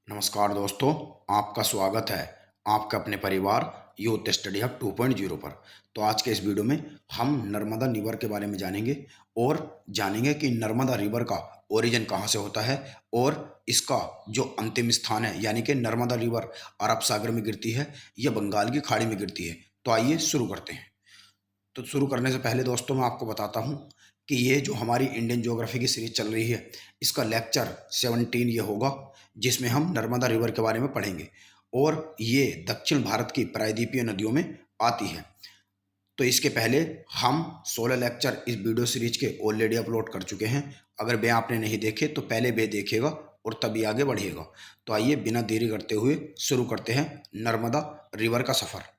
नमस्कार दोस्तों, आपका स्वागत है आपके अपने परिवार यूथ स्टडी हब 2.0 पर। तो आज के इस वीडियो में हम नर्मदा रिवर के बारे में जानेंगे और जानेंगे कि नर्मदा रिवर का ओरिजिन कहाँ से होता है और इसका जो अंतिम स्थान है यानी कि नर्मदा रिवर अरब सागर में गिरती है या बंगाल की खाड़ी में गिरती है। तो आइए शुरू करते हैं। तो शुरू करने से पहले दोस्तों मैं आपको बताता हूँ कि ये जो हमारी इंडियन ज्योग्राफी की सीरीज चल रही है इसका लेक्चर 17 ये होगा, जिसमें हम नर्मदा रिवर के बारे में पढ़ेंगे और ये दक्षिण भारत की प्रायद्वीपीय नदियों में आती है। तो इसके पहले हम 16 लेक्चर इस वीडियो सीरीज के ऑलरेडी अपलोड कर चुके हैं। अगर वे आपने नहीं देखे तो पहले वे देखिएगा और तभी आगे बढ़िएगा। तो आइए बिना देरी करते हुए शुरू करते हैं नर्मदा रिवर का सफ़र।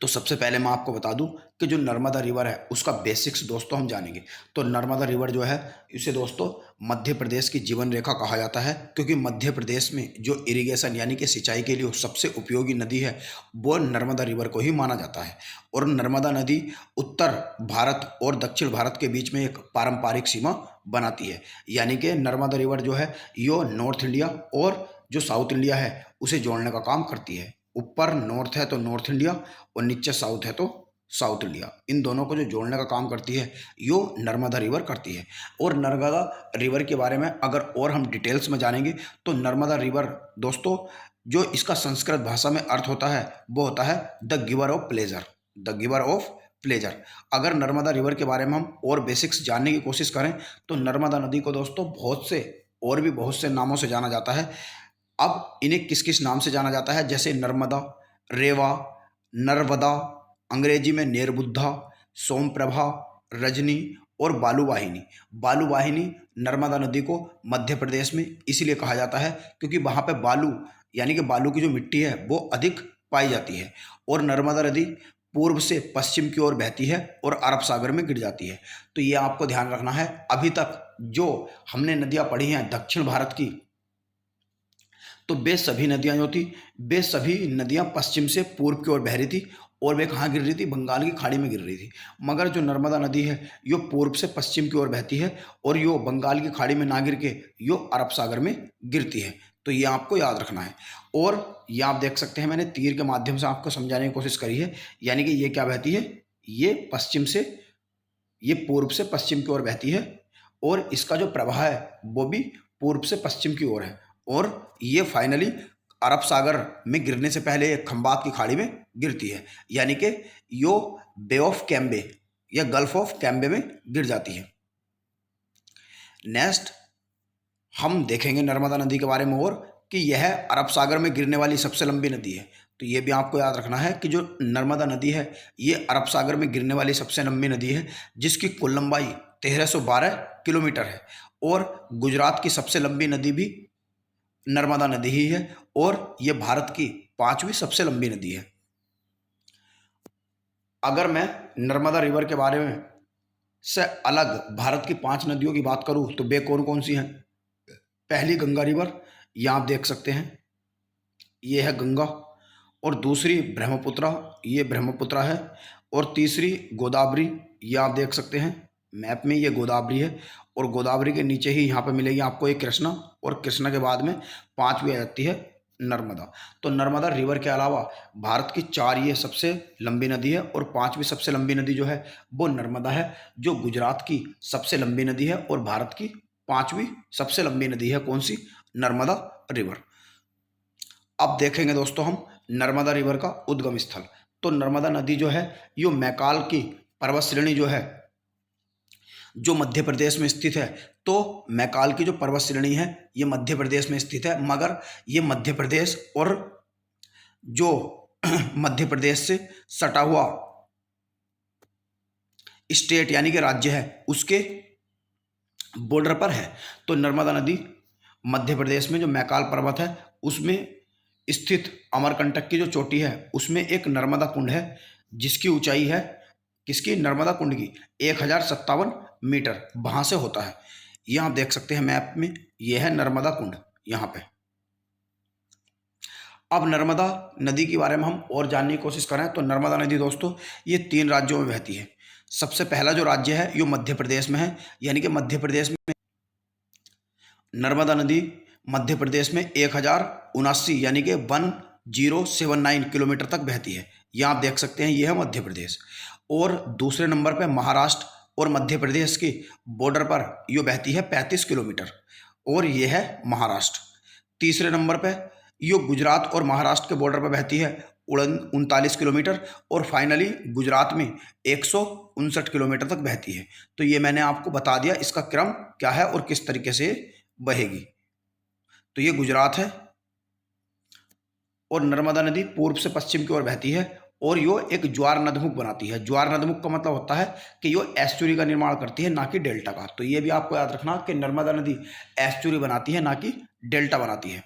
तो सबसे पहले मैं आपको बता दूं कि जो नर्मदा रिवर है उसका बेसिक्स दोस्तों हम जानेंगे। तो नर्मदा रिवर जो है इसे दोस्तों मध्य प्रदेश की जीवन रेखा कहा जाता है, क्योंकि मध्य प्रदेश में जो इरिगेशन यानी कि सिंचाई के लिए सबसे उपयोगी नदी है वो नर्मदा रिवर को ही माना जाता है। और नर्मदा नदी उत्तर भारत और दक्षिण भारत के बीच में एक पारंपरिक सीमा बनाती है, यानी कि नर्मदा रिवर जो है यो नॉर्थ इंडिया और जो साउथ इंडिया है उसे जोड़ने का काम करती है। ऊपर नॉर्थ है तो नॉर्थ इंडिया और नीचे साउथ है तो साउथ इंडिया, इन दोनों को जो जोड़ने का काम करती है यो नर्मदा रिवर करती है। और नर्मदा रिवर के बारे में अगर और हम डिटेल्स में जानेंगे तो नर्मदा रिवर दोस्तों जो इसका संस्कृत भाषा में अर्थ होता है वो होता है the giver of pleasure, the giver of pleasure. अगर नर्मदा रिवर के बारे में हम और बेसिक्स जानने की कोशिश करें तो नर्मदा नदी को दोस्तों बहुत से नामों से जाना जाता है। अब इन्हें किस किस नाम से जाना जाता है, जैसे नर्मदा, रेवा, नर्मदा, अंग्रेजी में नेरबुद्धा, सोमप्रभा, रजनी और बालूवाहिनी। बालूवाहिनी नर्मदा नदी को मध्य प्रदेश में इसलिए कहा जाता है क्योंकि वहाँ पे बालू यानी कि बालू की जो मिट्टी है वो अधिक पाई जाती है। और नर्मदा नदी पूर्व से पश्चिम की ओर बहती है और अरब सागर में गिर जाती है। तो ये आपको ध्यान रखना है। अभी तक जो हमने नदियाँ पढ़ी हैं दक्षिण भारत की, तो वे सभी नदियाँ जो थी वे सभी नदियाँ पश्चिम से पूर्व की ओर बह रही थी और वे कहाँ गिर रही थी, बंगाल की खाड़ी में गिर रही थी। मगर जो नर्मदा नदी है यो पूर्व से पश्चिम की ओर बहती है और यो बंगाल की खाड़ी में ना गिर के यो अरब सागर में गिरती है। तो ये आपको याद रखना है। और ये आप देख सकते हैं मैंने तीर के माध्यम से आपको समझाने की कोशिश करी है, यानी कि ये क्या बहती है, ये पश्चिम से ये पूर्व से पश्चिम की ओर बहती है और इसका जो प्रवाह है वो भी पूर्व से पश्चिम की ओर है और ये फाइनली अरब सागर में गिरने से पहले एक खंबात की खाड़ी में गिरती है, यानी कि यो बे ऑफ कैम्बे या गल्फ ऑफ कैम्बे में गिर जाती है। नेक्स्ट हम देखेंगे नर्मदा नदी के बारे में और कि यह अरब सागर में गिरने वाली सबसे लंबी नदी है। तो ये भी आपको याद रखना है कि जो नर्मदा नदी है ये अरब सागर में गिरने वाली सबसे लंबी नदी है, जिसकी कुल लंबाई 1312 किलोमीटर है। और गुजरात की सबसे लंबी नदी भी नर्मदा नदी ही है और ये भारत की 5वीं सबसे लंबी नदी है। अगर मैं नर्मदा रिवर के बारे में से अलग भारत की 5 नदियों की बात करूं तो वे कौन कौन सी हैं। पहली गंगा रिवर, ये आप देख सकते हैं, ये है गंगा। और दूसरी ब्रह्मपुत्रा, ये ब्रह्मपुत्रा है। और तीसरी गोदावरी, ये आप देख सकते हैं मैप में, ये गोदावरी है। और गोदावरी के नीचे ही यहाँ पे मिलेगी आपको एक कृष्णा, और कृष्णा के बाद में 5वीं आ जाती है नर्मदा। तो नर्मदा रिवर के अलावा भारत की 4 ये सबसे लंबी नदी है और 5वीं सबसे लंबी नदी जो है वो नर्मदा है, जो गुजरात की सबसे लंबी नदी है और भारत की 5वीं सबसे लंबी नदी है। कौन सी, नर्मदा रिवर। अब देखेंगे दोस्तों हम नर्मदा रिवर का उद्गम स्थल। तो नर्मदा नदी जो है यो मैकाल की पर्वत श्रेणी जो है जो मध्य प्रदेश में स्थित है। तो मैकाल की जो पर्वत श्रेणी है ये मध्य प्रदेश में स्थित है, मगर ये मध्य प्रदेश और जो मध्य प्रदेश से सटा हुआ स्टेट यानी कि राज्य है उसके बॉर्डर पर है। तो नर्मदा नदी मध्य प्रदेश में जो मैकाल पर्वत है उसमें स्थित अमरकंटक की जो चोटी है उसमें एक नर्मदा कुंड है, जिसकी ऊंचाई है किसकी, नर्मदा कुंड की 1057 मीटर वहां से होता है। ये आप देख सकते हैं मैप में, ये है नर्मदा कुंड यहाँ पे। अब नर्मदा नदी के बारे में हम और जानने की कोशिश करें तो नर्मदा नदी दोस्तों ये 3 राज्यों में बहती है। सबसे पहला जो राज्य है ये मध्य प्रदेश में है, यानी कि मध्य प्रदेश में नर्मदा नदी मध्य प्रदेश में 1079 यानी कि 1079 किलोमीटर तक बहती है। यह आप देख सकते हैं, यह है मध्य प्रदेश। और दूसरे नंबर पर महाराष्ट्र और मध्य प्रदेश की बॉर्डर पर यह बहती है 35 किलोमीटर, और यह है महाराष्ट्र। तीसरे नंबर पर यह गुजरात और महाराष्ट्र के बॉर्डर पर बहती है 39 किलोमीटर, और फाइनली गुजरात में 159 किलोमीटर तक बहती है। तो ये मैंने आपको बता दिया इसका क्रम क्या है और किस तरीके से बहेगी। तो ये गुजरात है, और नर्मदा नदी पूर्व से पश्चिम की ओर बहती है, और यो एक ज्वार नदमुख बनाती है। ज्वार नदमुख का मतलब होता है कि यो एस्चुरी का निर्माण करती है, ना कि डेल्टा का। तो ये भी आपको याद रखना कि नर्मदा नदी एस्चुरी बनाती है, ना कि डेल्टा बनाती है।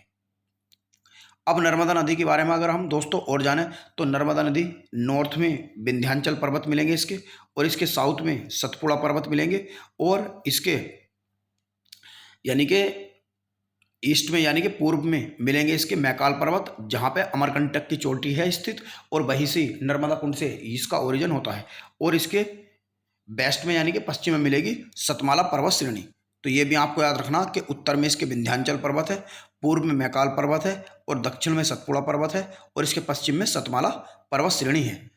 अब नर्मदा नदी के बारे में अगर हम दोस्तों और जानें तो नर्मदा नदी नॉर्थ में विंध्याचल पर्वत मिलेंगे इसके, और इसके साउथ में सतपुड़ा पर्वत मिलेंगे, और इसके यानी कि ईस्ट में यानी कि पूर्व में मिलेंगे इसके मैकाल पर्वत, जहाँ पे अमरकंटक की चोटी है स्थित, और वहीं से नर्मदा कुंड से इसका ओरिजिन होता है। और इसके वेस्ट में यानी कि पश्चिम में मिलेगी सतमाला पर्वत श्रेणी। तो ये भी आपको याद रखना कि उत्तर में इसके विंध्याचल पर्वत है, पूर्व में मैकाल पर्वत है, और दक्षिण में सतपुड़ा पर्वत है, और इसके पश्चिम में सतमाला पर्वत श्रेणी है।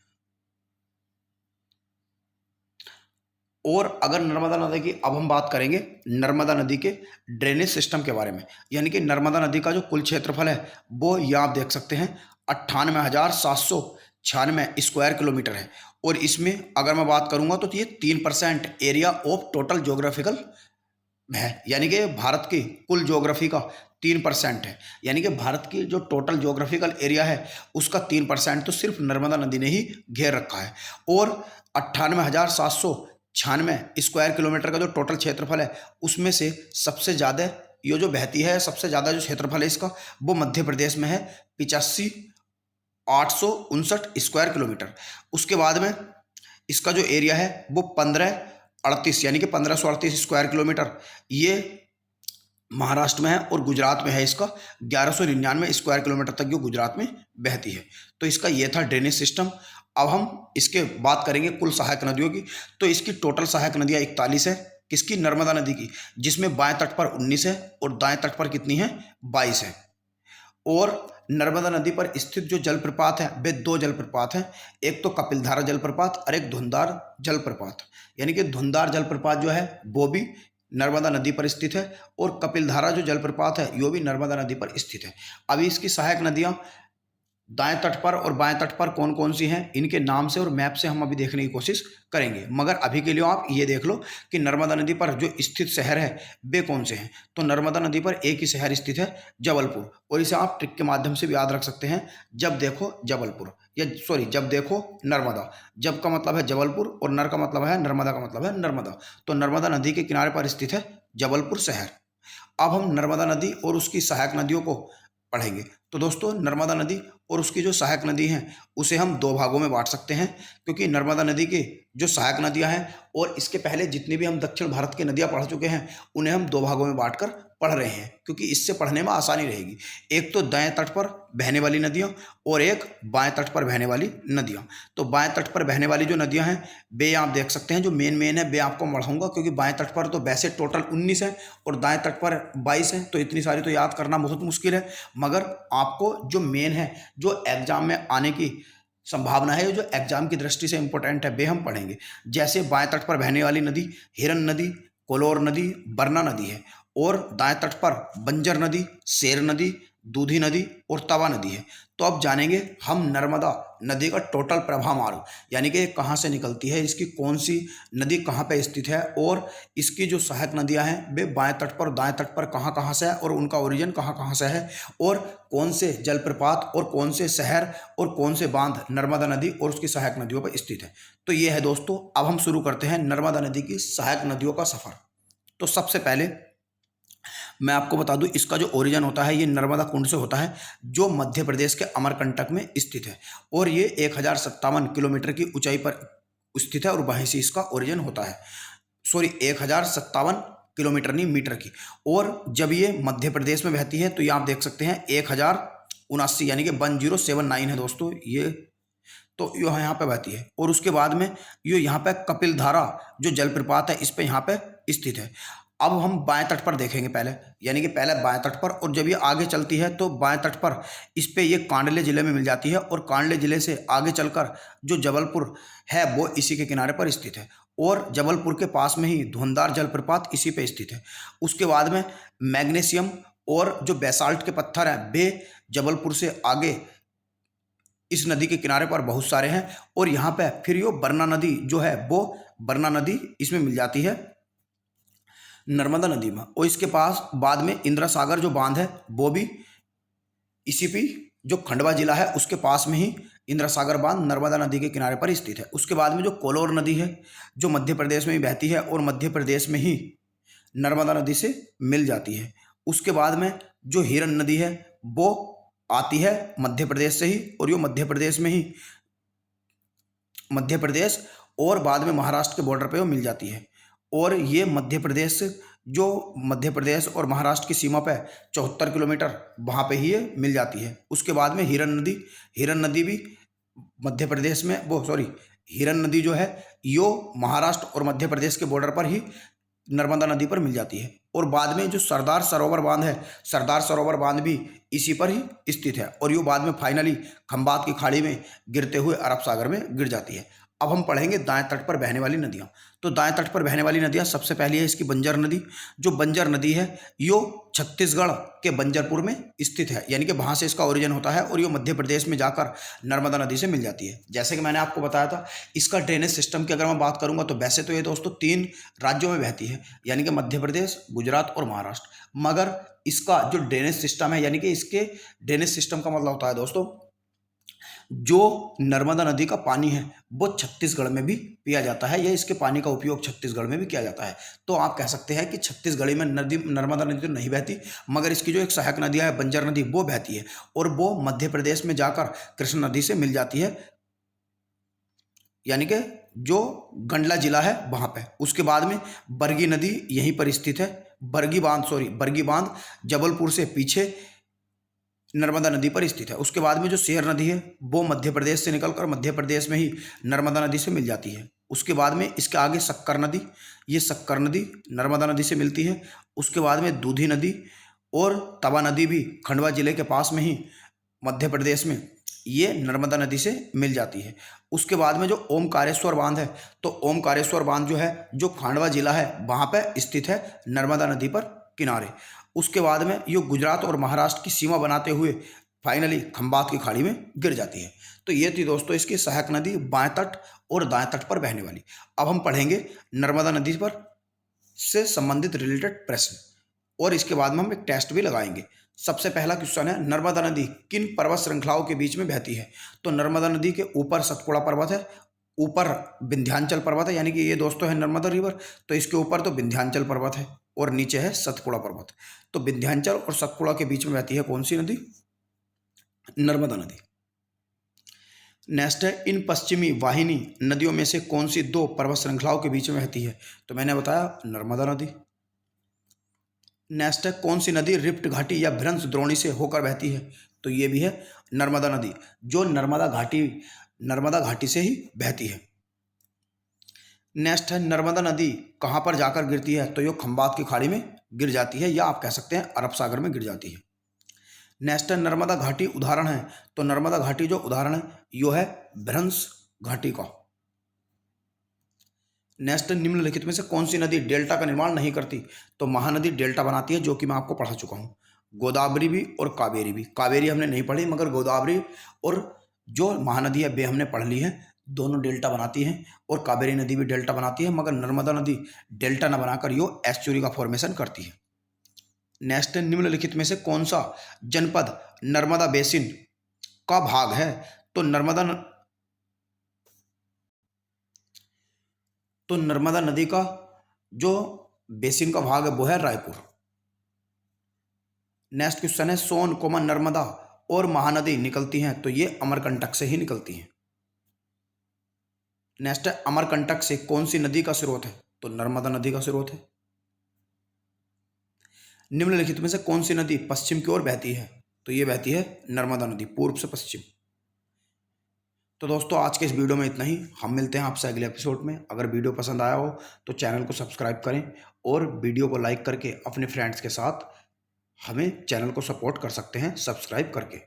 और अगर नर्मदा नदी की अब हम बात करेंगे नर्मदा नदी के ड्रेनेज सिस्टम के बारे में, यानी कि नर्मदा नदी का जो कुल क्षेत्रफल है वो ये आप देख सकते हैं 98,796 स्क्वायर किलोमीटर है। और इसमें अगर मैं बात करूंगा तो ये 3% एरिया ऑफ टोटल ज्योग्राफिकल है, यानी कि भारत की कुल ज्योग्राफी का 3% है। यानी कि भारत की जो टोटल ज्योग्राफिकल एरिया है उसका 3% तो सिर्फ नर्मदा नदी ने ही घेर रखा है। और 98,796 स्क्वायर किलोमीटर का जो टोटल क्षेत्रफल है उसमें से सबसे ज़्यादा ये जो बहती है, सबसे ज़्यादा जो क्षेत्रफल है इसका वो मध्य प्रदेश में है 85,859 स्क्वायर किलोमीटर। उसके बाद में इसका जो एरिया है वो 1538 यानी कि 1538 स्क्वायर किलोमीटर ये महाराष्ट्र में है, और गुजरात में है इसका 1199 स्क्वायर किलोमीटर तक जो गुजरात में बहती है। तो इसका ये था ड्रेनेज सिस्टम। अब हम इसके बात करेंगे कुल सहायक नदियों की। तो इसकी टोटल सहायक नदियाँ 41 है, किसकी? नर्मदा नदी की, जिसमें बाएं तट पर 19 है और दाएं तट पर कितनी है? 22 है। और नर्मदा नदी पर स्थित जो जलप्रपात है वे 2 जलप्रपात हैं, एक तो कपिलधारा जलप्रपात और एक धुंधार जलप्रपात। यानी कि धुंधार जलप्रपात जो है वो भी नर्मदा नदी पर स्थित है, और कपिलधारा जो जलप्रपात है ये भी नर्मदा नदी पर स्थित है। अभी इसकी सहायक नदियां दाएं तट पर और बाएं तट पर कौन कौन सी हैं, इनके नाम से और मैप से हम अभी देखने की कोशिश करेंगे। मगर अभी के लिए आप ये देख लो कि नर्मदा नदी पर जो स्थित शहर है वे कौन से हैं। तो नर्मदा नदी पर एक ही शहर स्थित है, जबलपुर, और इसे आप ट्रिक के माध्यम से भी याद रख सकते हैं, जब देखो जबलपुर, या सॉरी जब देखो नर्मदा। जब का मतलब है जबलपुर और नर का मतलब है नर्मदा का मतलब है नर्मदा। तो नर्मदा नदी के किनारे पर स्थित है जबलपुर शहर। अब हम नर्मदा नदी और उसकी सहायक नदियों को पढ़ेंगे। तो दोस्तों नर्मदा नदी और उसकी जो सहायक नदी हैं उसे हम 2 भागों में बांट सकते हैं, क्योंकि नर्मदा नदी की जो सहायक नदियां हैं और इसके पहले जितनी भी हम दक्षिण भारत की नदियां पढ़ चुके हैं उन्हें हम 2 भागों में बांटकर पढ़ रहे हैं, क्योंकि इससे पढ़ने में आसानी रहेगी। एक तो दाएं तट पर बहने वाली नदियाँ और एक बाएं तट पर बहने वाली नदियाँ। तो बाएं तट पर बहने वाली जो नदियाँ हैं वे आप देख सकते हैं, जो मेन है वे आपको पढ़ाऊंगा, क्योंकि बाएं तट पर तो वैसे टोटल 19 है और दाएं तट पर 22 है, तो इतनी सारी तो याद करना बहुत मुश्किल है। मगर आपको जो मेन है, जो एग्जाम में आने की संभावना है, जो एग्जाम की दृष्टि से इंपॉर्टेंट है, वे हम पढ़ेंगे। जैसे बाएं तट पर बहने वाली नदी हिरन नदी, कोलोर नदी, बरना नदी है, और दाएं तट पर बंजर नदी, शेर नदी, दूधी नदी और तवा नदी है। तो अब जानेंगे हम नर्मदा नदी का टोटल प्रवाह मार्ग, यानी कि कहाँ से निकलती है, इसकी कौन सी नदी कहाँ पे स्थित है, और इसकी जो सहायक नदियाँ हैं वे बाएं तट पर और दाएं तट पर कहाँ कहाँ से है, और उनका ओरिजिन कहाँ कहाँ से है, और कौन से जलप्रपात और कौन से शहर और कौन से बांध नर्मदा नदी और उसकी सहायक नदियों पर स्थित है। तो ये है दोस्तों। अब हम शुरू करते हैं नर्मदा नदी की सहायक नदियों का सफ़र। तो सबसे पहले मैं आपको बता दूं, इसका जो ओरिजिन होता है ये नर्मदा कुंड से होता है, जो मध्य प्रदेश के अमरकंटक में स्थित है, और ये 1057 किलोमीटर की ऊंचाई पर स्थित है, और वहीं से इसका ओरिजिन होता है। सॉरी 1057 किलोमीटर नहीं, मीटर की। और जब ये मध्य प्रदेश में बहती है तो ये आप देख सकते हैं 1079 यानी कि 1079 है दोस्तों ये। तो यहाँ पे बहती है, और उसके बाद में ये यहाँ पे कपिलधारा जो जलप्रपात है इस पे यहाँ पे स्थित है। अब हम बाएं तट पर देखेंगे पहले, यानी कि पहले बाएं तट पर, और जब ये आगे चलती है तो बाएं तट पर इस पे ये कांडले जिले में मिल जाती है, और कांडले जिले से आगे चलकर जो जबलपुर है वो इसी के किनारे पर स्थित है, और जबलपुर के पास में ही धुंधार जलप्रपात इसी पे स्थित है। उसके बाद में मैग्नीशियम और जो बेसाल्ट के पत्थर हैं वे जबलपुर से आगे इस नदी के किनारे पर बहुत सारे हैं, और यहाँ पे फिर यो बरना नदी जो है वो बरना नदी इसमें मिल जाती है नर्मदा नदी में, और इसके पास बाद में इंदिरा सागर जो बांध है वो भी इसी पे, जो खंडवा जिला है उसके पास में ही इंदिरा सागर बांध नर्मदा नदी के किनारे पर स्थित है। उसके बाद में जो कोलोर नदी है जो मध्य प्रदेश में ही बहती है और मध्य प्रदेश में ही नर्मदा नदी से मिल जाती है। उसके बाद में जो हिरन नदी है वो आती है मध्य प्रदेश से ही, और ये मध्य प्रदेश में ही मध्य प्रदेश और बाद में महाराष्ट्र के बॉर्डर पे वो मिल जाती है, और ये मध्य प्रदेश जो मध्य प्रदेश और महाराष्ट्र की सीमा पे 74 किलोमीटर वहाँ पे ही ये मिल जाती है। उसके बाद में हिरन नदी भी मध्य प्रदेश में, वो सॉरी हिरन नदी जो है यो महाराष्ट्र और मध्य प्रदेश के बॉर्डर पर ही नर्मदा नदी पर मिल जाती है। और बाद में जो सरदार सरोवर बांध है, सरदार सरोवर बांध भी इसी पर ही स्थित है, और ये बाद में फाइनली खंबात की खाड़ी में गिरते हुए अरब सागर में गिर जाती है। अब हम पढ़ेंगे दाएं तट पर बहने वाली नदियां। तो दाएं तट पर बहने वाली नदियां, सबसे पहली है इसकी बंजर नदी। जो बंजर नदी है यो छत्तीसगढ़ के बंजरपुर में स्थित है, यानी कि वहां से इसका ओरिजिन होता है, और ये मध्य प्रदेश में जाकर नर्मदा नदी से मिल जाती है। जैसे कि मैंने आपको बताया था, इसका ड्रेनेज सिस्टम की अगर मैं बात करूंगा तो वैसे तो ये दोस्तों 3 राज्यों में बहती है, यानी कि मध्य प्रदेश, गुजरात और महाराष्ट्र, मगर इसका जो ड्रेनेज सिस्टम है, यानी कि इसके ड्रेनेज सिस्टम का मतलब होता है दोस्तों, जो नर्मदा नदी का पानी है वो छत्तीसगढ़ में भी पिया जाता है, या इसके पानी का उपयोग छत्तीसगढ़ में भी किया जाता है। तो आप कह सकते हैं कि छत्तीसगढ़ में नर्मदा नदी तो नहीं बहती, मगर इसकी जो एक सहायक नदी है बंजर नदी वो बहती है, और वो मध्य प्रदेश में जाकर कृष्ण नदी से मिल जाती है, यानी कि जो गंडला जिला है वहां पे। उसके बाद में बरगी नदी यहीं पर स्थित है, बरगी बांध जबलपुर से पीछे नर्मदा नदी पर स्थित है। उसके बाद में जो शेर नदी है वो मध्य प्रदेश से निकलकर मध्य प्रदेश में ही नर्मदा नदी से मिल जाती है। उसके बाद में इसके आगे शक्कर नदी, ये शक्कर नदी नर्मदा नदी से मिलती है। उसके बाद में दूधी नदी और तवा नदी भी खंडवा जिले के पास में ही मध्य प्रदेश में ये नर्मदा नदी से मिल जाती है। उसके बाद में जो ओमकारेश्वर बांध है, तो ओमकारेश्वर बांध जो है जो खांडवा जिला है वहाँ पर स्थित है नर्मदा नदी पर किनारे। उसके बाद में ये गुजरात और महाराष्ट्र की सीमा बनाते हुए फाइनली खंबात की खाड़ी में गिर जाती है। तो ये थी दोस्तों इसकी सहायक नदी बाएं तट और दाएं तट पर बहने वाली। अब हम पढ़ेंगे नर्मदा नदी पर से संबंधित रिलेटेड प्रश्न, और इसके बाद में हम एक टेस्ट भी लगाएंगे। सबसे पहला क्वेश्चन है, नर्मदा नदी किन पर्वत श्रृंखलाओं के बीच में बहती है? तो नर्मदा नदी के ऊपर सतपुड़ा पर्वत है, ऊपर विंध्याचल पर्वत है, यानी कि ये दोस्तों है नर्मदा रिवर, तो इसके ऊपर तो विंध्याचल पर्वत है और नीचे है सतपुड़ा पर्वत। तो विंध्याचल और सतपुड़ा के बीच में बहती है कौन सी नदी? नर्मदा नदी। नेक्स्ट है, इन पश्चिमी वाहिनी नदियों में से कौन सी 2 पर्वत श्रृंखलाओं के बीच में बहती है? तो मैंने बताया नर्मदा नदी। नेक्स्ट है, कौन सी नदी रिफ्ट घाटी या भ्रंश द्रोणी से होकर बहती है? तो ये भी है नर्मदा नदी, जो नर्मदा घाटी से ही बहती है। नेक्स्ट है, नर्मदा नदी कहाँ पर जाकर गिरती है? तो ये खंबात की खाड़ी में गिर जाती है, या आप कह सकते हैं अरब सागर में गिर जाती है। नेक्स्ट है, नर्मदा घाटी उदाहरण है? तो नर्मदा घाटी जो उदाहरण है यो है भ्रंश घाटी का। नेक्स्ट, निम्नलिखित में से कौन सी नदी डेल्टा का निर्माण नहीं करती? तो महानदी डेल्टा बनाती है, जो कि मैं आपको पढ़ा चुका हूँ। गोदावरी भी और कावेरी भी। कावेरी हमने नहीं पढ़ी, मगर गोदावरी और जो महानदी है वे हमने पढ़ ली है। दोनों डेल्टा बनाती हैं, और कावेरी नदी भी डेल्टा बनाती है, मगर नर्मदा नदी डेल्टा न बनाकर यो एस्चुरी का फॉर्मेशन करती है। नेक्स्ट, निम्नलिखित में से कौन सा जनपद नर्मदा बेसिन का भाग है? तो नर्मदा नदी का जो बेसिन का भाग है वो है रायपुर। नेक्स्ट क्वेश्चन है, सोन कोमन नर्मदा और महानदी निकलती हैं? तो ये अमरकंटक से ही निकलती हैं। नेक्स्ट है, अमरकंटक से कौन सी नदी का स्रोत है? तो नर्मदा नदी का स्रोत है। निम्नलिखित में से कौन सी नदी पश्चिम की ओर बहती है? तो ये बहती है नर्मदा नदी, पूर्व से पश्चिम। तो दोस्तों आज के इस वीडियो में इतना ही। हम मिलते हैं आपसे अगले एपिसोड में। अगर वीडियो पसंद आया हो तो चैनल को सब्सक्राइब करें और वीडियो को लाइक करके अपने फ्रेंड्स के साथ हमें चैनल को सपोर्ट कर सकते हैं सब्सक्राइब करके।